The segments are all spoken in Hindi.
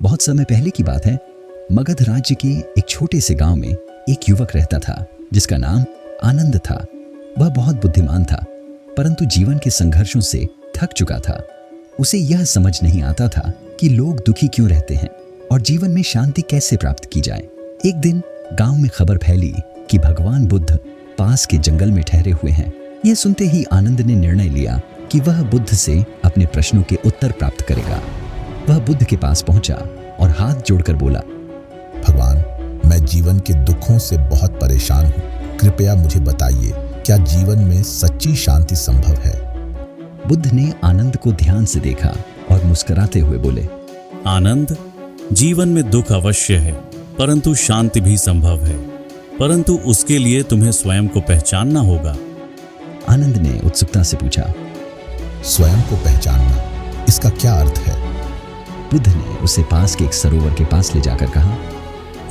बहुत समय पहले की बात है। मगध राज्य के एक छोटे से गांव में एक युवक रहता था जिसका नाम आनंद था। वह बहुत बुद्धिमान था, परंतु जीवन के संघर्षों से थक चुका था। उसे यह समझ नहीं आता था कि लोग दुखी क्यों रहते हैं और जीवन में शांति कैसे प्राप्त की जाए। एक दिन गांव में खबर फैली कि भगवान बुद्ध पास के जंगल में ठहरे हुए हैं। यह सुनते ही आनंद ने निर्णय लिया कि वह बुद्ध से अपने प्रश्नों के उत्तर प्राप्त करेगा। वह बुद्ध के पास पहुंचा और हाथ जोड़कर बोला, भगवान, मैं जीवन के दुखों से बहुत परेशान हूँ। कृपया मुझे बताइए, क्या जीवन में सच्ची शांति संभव है? बुद्ध ने आनंद को ध्यान से देखा और मुस्कुराते हुए बोले, आनंद, जीवन में दुख अवश्य है, परंतु शांति भी संभव है, परंतु उसके लिए तुम्हें स्वयं को पहचानना होगा। आनंद ने उत्सुकता से पूछा, स्वयं को पहचानना, इसका क्या अर्थ है? बुद्ध ने उसे पास के एक सरोवर के पास ले जाकर कहा,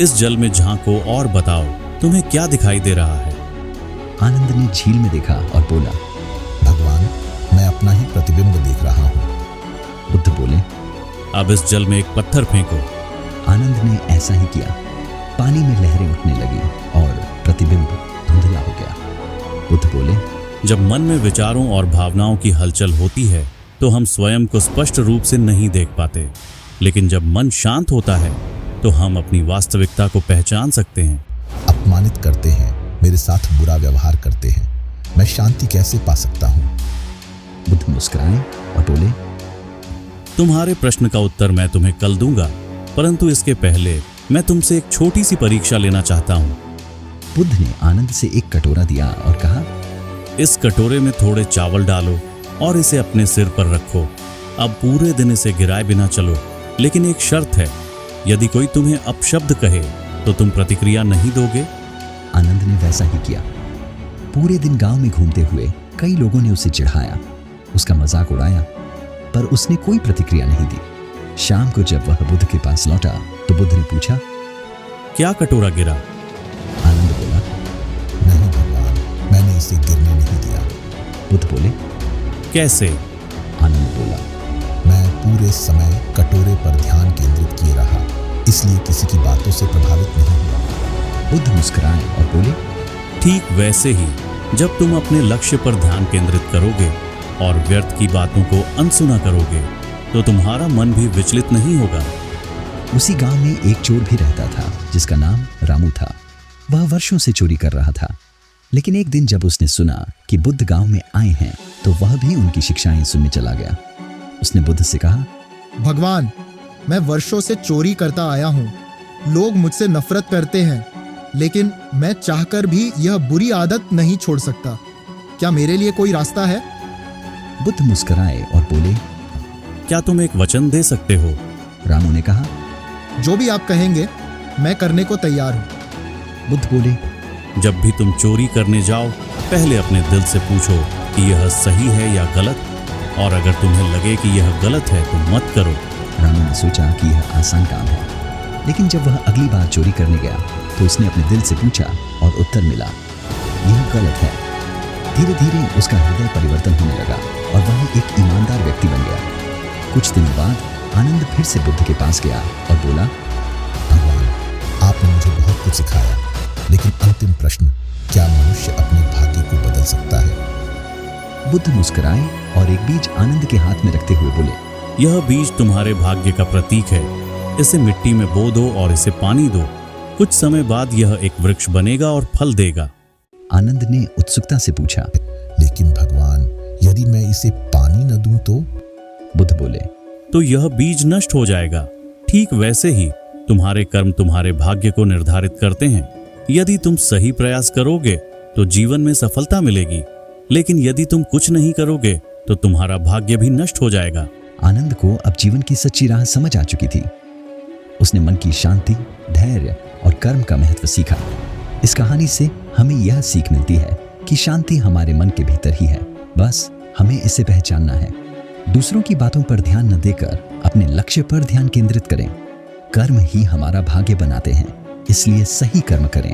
इस जल में झांको और बताओ तुम्हें क्या दिखाई दे रहा है। आनंद ने झील में देखा और बोला, भगवान, मैं अपना ही प्रतिबिंब देख रहा हूँ। बुद्ध बोले, अब इस जल में एक पत्थर फेंको। आनंद ने ऐसा ही किया। पानी में लहरें उठने लगी और प्रतिबिंब धुंधला हो गया। बुद्ध बोले, जब मन में विचारों और भावनाओं की हलचल होती है तो हम स्वयं को स्पष्ट रूप से नहीं देख पाते, लेकिन जब मन शांत होता है तो हम अपनी वास्तविकता को पहचान सकते हैं। अपमानित करते हैं, मेरे साथ बुरा व्यवहार करते हैं, मैं शांति कैसे पा सकता हूँ? बुद्ध मुस्कुराए और बोले, तुम्हारे प्रश्न का उत्तर मैं तुम्हें कल दूंगा, परंतु इसके पहले मैं तुमसे एक छोटी सी परीक्षा लेना चाहता हूँ। बुद्ध ने आनंद से एक कटोरा दिया और कहा, इस कटोरे में थोड़े चावल डालो और इसे अपने सिर पर रखो। अब पूरे दिन इसे गिराए बिना चलो, लेकिन एक शर्त है, यदि कोई तुम्हें अपशब्द कहे तो तुम प्रतिक्रिया नहीं दोगे। आनंद ने वैसा ही किया। पूरे दिन गांव में घूमते हुए कई लोगों ने उसे चिढ़ाया, उसका मजाक उड़ाया, पर उसने कोई प्रतिक्रिया नहीं दी। शाम को जब वह बुद्ध के पास लौटा तो बुद्ध ने पूछा, क्या कटोरा गिरा? आनंद बोला, नहीं भगवान, मैंने इसे गिरने नहीं दिया। बुद्ध बोले, कैसे? आनंद बोला, मैं पूरे समय कटोरे पर ध्यान केंद्रित किए रहा, इसलिए किसी की बातों से प्रभावित नहीं हुआ। बुद्ध मुस्कुराए और बोले, ठीक वैसे ही जब तुम अपने लक्ष्य पर ध्यान केंद्रित करोगे और व्यर्थ की बातों को अनसुना करोगे तो तुम्हारा मन भी विचलित नहीं होगा। उसी गांव में एक चोर भी रहता था जिसका नाम रामू था। वह वर्षों से चोरी कर रहा था, लेकिन एक दिन जब उसने सुना कि बुद्ध गांव में आए हैं तो वह भी उनकी शिक्षाएं सुनने चला गया। उसने बुद्ध से कहा, भगवान, मैं वर्षों से चोरी करता आया हूँ। लोग मुझसे नफरत करते हैं, लेकिन मैं चाहकर भी यह बुरी आदत नहीं छोड़ सकता। क्या मेरे लिए कोई रास्ता है? बुद्ध मुस्कुराए और बोले, क्या तुम एक वचन दे सकते हो? रामू ने कहा, जो भी आप कहेंगे मैं करने को तैयार हूँ। बुद्ध बोले, जब भी तुम चोरी करने जाओ पहले अपने दिल से पूछो कि यह सही है या गलत, और अगर तुम्हें लगे कि यह गलत है तो मत करो। रामू ने सोचा कि यह आसान काम है, लेकिन जब वह अगली बार चोरी करने गया तो उसने अपने दिल से पूछा और उत्तर मिला, यह गलत है। धीरे धीरे उसका हृदय परिवर्तन होने लगा और वह एक ईमानदार व्यक्ति बन गया। कुछ दिनों बाद आनंद फिर से बुद्ध के पास गया और बोला, भगवान, आपने मुझे बहुत कुछ सिखाया, लेकिन अंतिम प्रश्न, क्या मनुष्य अपने भाग्य को बदल सकता है? बुद्ध मुस्कुराए और एक बीज आनंद के हाथ में रखते हुए बोले, यह बीज तुम्हारे भाग्य का प्रतीक है। इसे मिट्टी में बो दो और इसे पानी दो। कुछ समय बाद यह एक वृक्ष बनेगा और फल देगा। आनंद ने उत्सुकता से पूछा, लेकिन भगवान, यदि मैं इसे पानी न दूं तो? बुद्ध बोले, तो यह बीज नष्ट हो जाएगा। ठीक वैसे ही तुम्हारे कर्म तुम्हारे भाग्य को निर्धारित करते हैं। यदि तुम सही प्रयास करोगे तो जीवन में सफलता मिलेगी, लेकिन यदि तुम कुछ नहीं करोगे तो तुम्हारा भाग्य भी नष्ट हो जाएगा। आनंद को अब जीवन की सच्ची राह समझ आ चुकी थी। उसने मन की शांति, धैर्य और कर्म का महत्व सीखा। इस कहानी से हमें यह सीख मिलती है कि शांति हमारे मन के भीतर ही है, बस हमें इसे पहचानना है। दूसरों की बातों पर ध्यान न देकर अपने लक्ष्य पर ध्यान केंद्रित करें। कर्म ही हमारा भाग्य बनाते हैं, इसलिए सही कर्म करें।